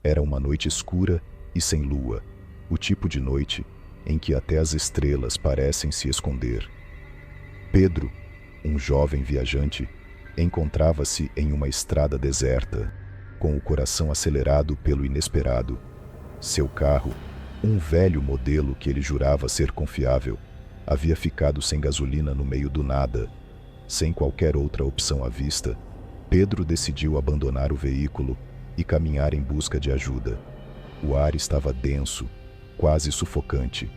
Era uma noite escura e sem lua, o tipo de noite em que até as estrelas parecem se esconder. Pedro, um jovem viajante, encontrava-se em uma estrada deserta, com o coração acelerado pelo inesperado. Seu carro, um velho modelo que ele jurava ser confiável, havia ficado sem gasolina no meio do nada. Sem qualquer outra opção à vista, Pedro decidiu abandonar o veículo e caminhar em busca de ajuda. O ar estava denso, quase sufocante,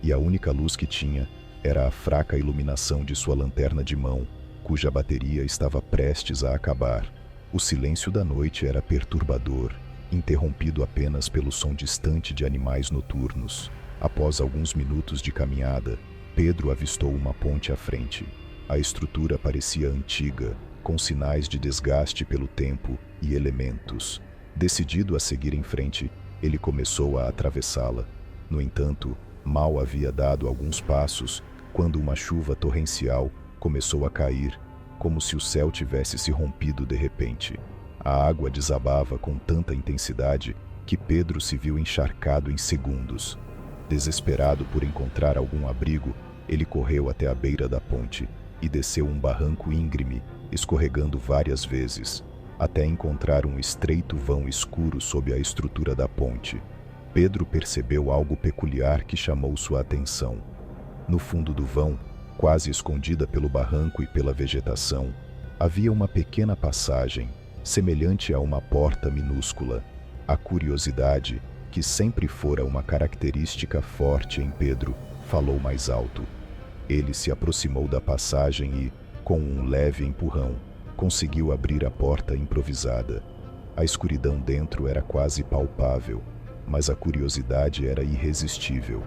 e a única luz que tinha era a fraca iluminação de sua lanterna de mão, cuja bateria estava prestes a acabar. O silêncio da noite era perturbador, interrompido apenas pelo som distante de animais noturnos. Após alguns minutos de caminhada, Pedro avistou uma ponte à frente. A estrutura parecia antiga, com sinais de desgaste pelo tempo e elementos. Decidido a seguir em frente, ele começou a atravessá-la. No entanto, mal havia dado alguns passos quando uma chuva torrencial começou a cair, como se o céu tivesse se rompido de repente. A água desabava com tanta intensidade que Pedro se viu encharcado em segundos. Desesperado por encontrar algum abrigo, ele correu até a beira da ponte e desceu um barranco íngreme, escorregando várias vezes, até encontrar um estreito vão escuro sob a estrutura da ponte. Pedro percebeu algo peculiar que chamou sua atenção. No fundo do vão, quase escondida pelo barranco e pela vegetação, havia uma pequena passagem, semelhante a uma porta minúscula. A curiosidade, que sempre fora uma característica forte em Pedro, falou mais alto. Ele se aproximou da passagem e, com um leve empurrão, conseguiu abrir a porta improvisada. A escuridão dentro era quase palpável, mas a curiosidade era irresistível.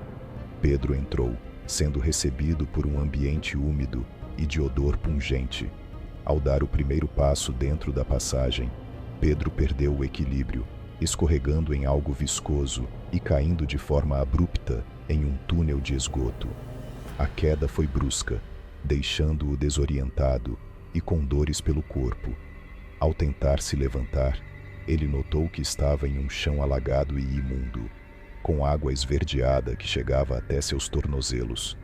Pedro entrou, sendo recebido por um ambiente úmido e de odor pungente. Ao dar o primeiro passo dentro da passagem, Pedro perdeu o equilíbrio, escorregando em algo viscoso e caindo de forma abrupta em um túnel de esgoto. A queda foi brusca, deixando-o desorientado e com dores pelo corpo. Ao tentar se levantar, ele notou que estava em um chão alagado e imundo, com água esverdeada que chegava até seus tornozelos.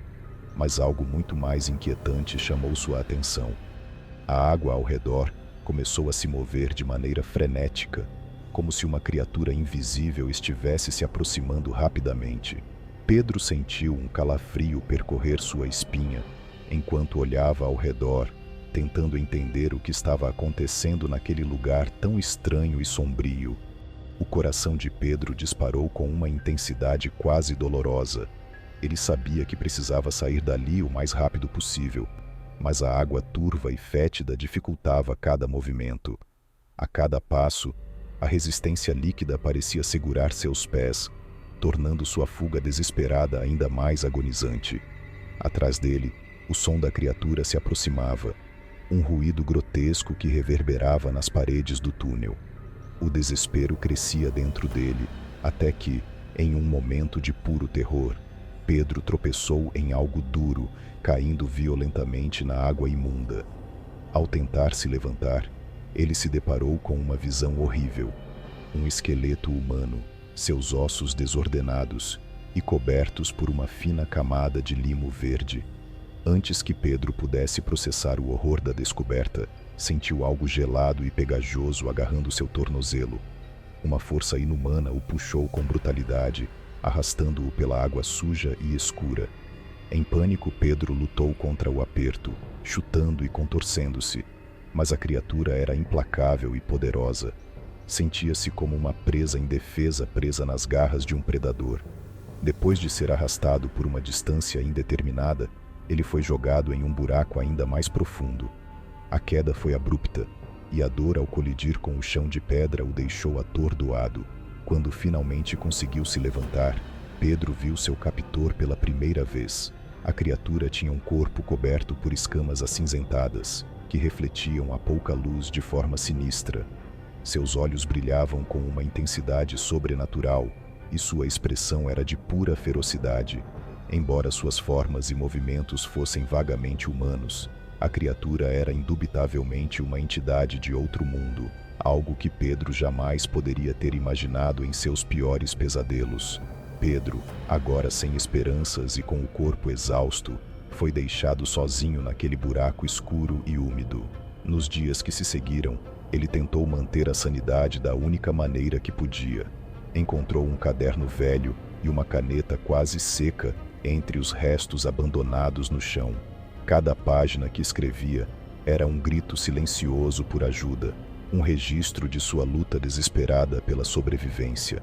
Mas algo muito mais inquietante chamou sua atenção. A água ao redor começou a se mover de maneira frenética, como se uma criatura invisível estivesse se aproximando rapidamente. Pedro sentiu um calafrio percorrer sua espinha, enquanto olhava ao redor, tentando entender o que estava acontecendo naquele lugar tão estranho e sombrio. O coração de Pedro disparou com uma intensidade quase dolorosa. Ele sabia que precisava sair dali o mais rápido possível, mas a água turva e fétida dificultava cada movimento. A cada passo, a resistência líquida parecia segurar seus pés, tornando sua fuga desesperada ainda mais agonizante. Atrás dele, o som da criatura se aproximava, um ruído grotesco que reverberava nas paredes do túnel. O desespero crescia dentro dele, até que, em um momento de puro terror, Pedro tropeçou em algo duro, caindo violentamente na água imunda. Ao tentar se levantar, ele se deparou com uma visão horrível. Um esqueleto humano, seus ossos desordenados e cobertos por uma fina camada de limo verde. Antes que Pedro pudesse processar o horror da descoberta, sentiu algo gelado e pegajoso agarrando seu tornozelo. Uma força inumana o puxou com brutalidade, arrastando-o pela água suja e escura. Em pânico, Pedro lutou contra o aperto, chutando e contorcendo-se, mas a criatura era implacável e poderosa. Sentia-se como uma presa indefesa presa nas garras de um predador. Depois de ser arrastado por uma distância indeterminada, ele foi jogado em um buraco ainda mais profundo. A queda foi abrupta, e a dor ao colidir com o chão de pedra o deixou atordoado. Quando finalmente conseguiu se levantar, Pedro viu seu captor pela primeira vez. A criatura tinha um corpo coberto por escamas acinzentadas, que refletiam a pouca luz de forma sinistra. Seus olhos brilhavam com uma intensidade sobrenatural, e sua expressão era de pura ferocidade. Embora suas formas e movimentos fossem vagamente humanos, a criatura era indubitavelmente uma entidade de outro mundo. algo que Pedro jamais poderia ter imaginado em seus piores pesadelos. Pedro, agora sem esperanças e com o corpo exausto, foi deixado sozinho naquele buraco escuro e úmido. Nos dias que se seguiram, ele tentou manter a sanidade da única maneira que podia. Encontrou um caderno velho e uma caneta quase seca entre os restos abandonados no chão. Cada página que escrevia era um grito silencioso por ajuda, um registro de sua luta desesperada pela sobrevivência.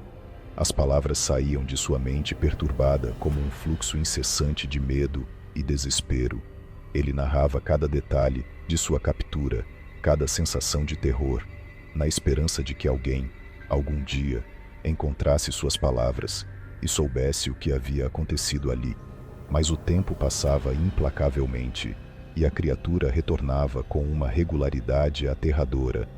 As palavras saíam de sua mente perturbada como um fluxo incessante de medo e desespero. Ele narrava cada detalhe de sua captura, cada sensação de terror, na esperança de que alguém, algum dia, encontrasse suas palavras e soubesse o que havia acontecido ali. Mas o tempo passava implacavelmente e a criatura retornava com uma regularidade aterradora.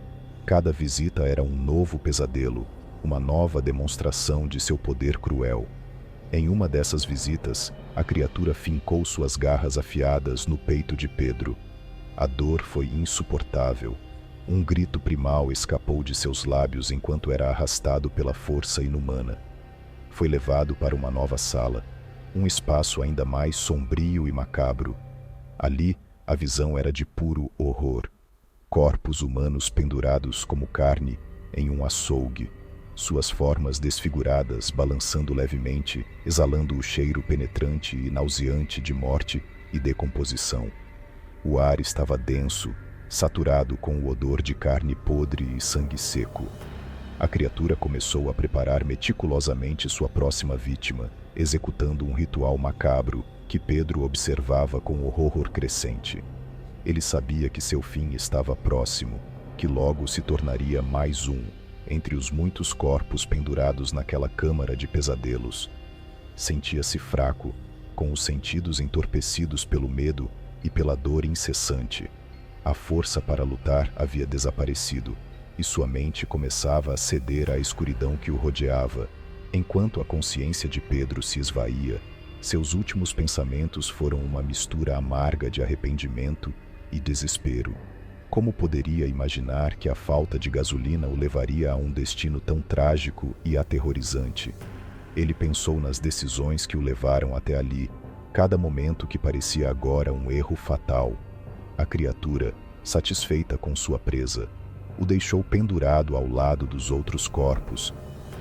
Cada visita era um novo pesadelo, uma nova demonstração de seu poder cruel. Em uma dessas visitas, a criatura fincou suas garras afiadas no peito de Pedro. A dor foi insuportável. Um grito primal escapou de seus lábios enquanto era arrastado pela força inumana. Foi levado para uma nova sala, um espaço ainda mais sombrio e macabro. Ali, a visão era de puro horror. Corpos humanos pendurados como carne em um açougue, suas formas desfiguradas balançando levemente, exalando o cheiro penetrante e nauseante de morte e decomposição. O ar estava denso, saturado com o odor de carne podre e sangue seco. A criatura começou a preparar meticulosamente sua próxima vítima, executando um ritual macabro que Pedro observava com horror crescente. Ele sabia que seu fim estava próximo, que logo se tornaria mais um entre os muitos corpos pendurados naquela câmara de pesadelos. Sentia-se fraco, com os sentidos entorpecidos pelo medo e pela dor incessante. A força para lutar havia desaparecido, e sua mente começava a ceder à escuridão que o rodeava. Enquanto a consciência de Pedro se esvaía, seus últimos pensamentos foram uma mistura amarga de arrependimento e desespero. Como poderia imaginar que a falta de gasolina o levaria a um destino tão trágico e aterrorizante? Ele pensou nas decisões que o levaram até ali, cada momento que parecia agora um erro fatal. A criatura, satisfeita com sua presa, o deixou pendurado ao lado dos outros corpos,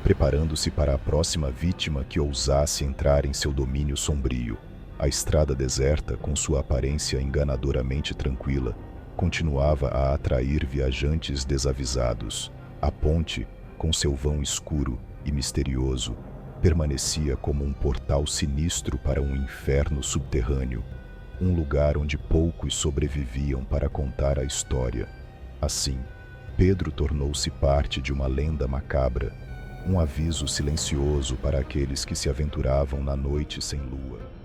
preparando-se para a próxima vítima que ousasse entrar em seu domínio sombrio. A estrada deserta, com sua aparência enganadoramente tranquila, continuava a atrair viajantes desavisados. A ponte, com seu vão escuro e misterioso, permanecia como um portal sinistro para um inferno subterrâneo, um lugar onde poucos sobreviviam para contar a história. Assim, Pedro tornou-se parte de uma lenda macabra, um aviso silencioso para aqueles que se aventuravam na noite sem lua.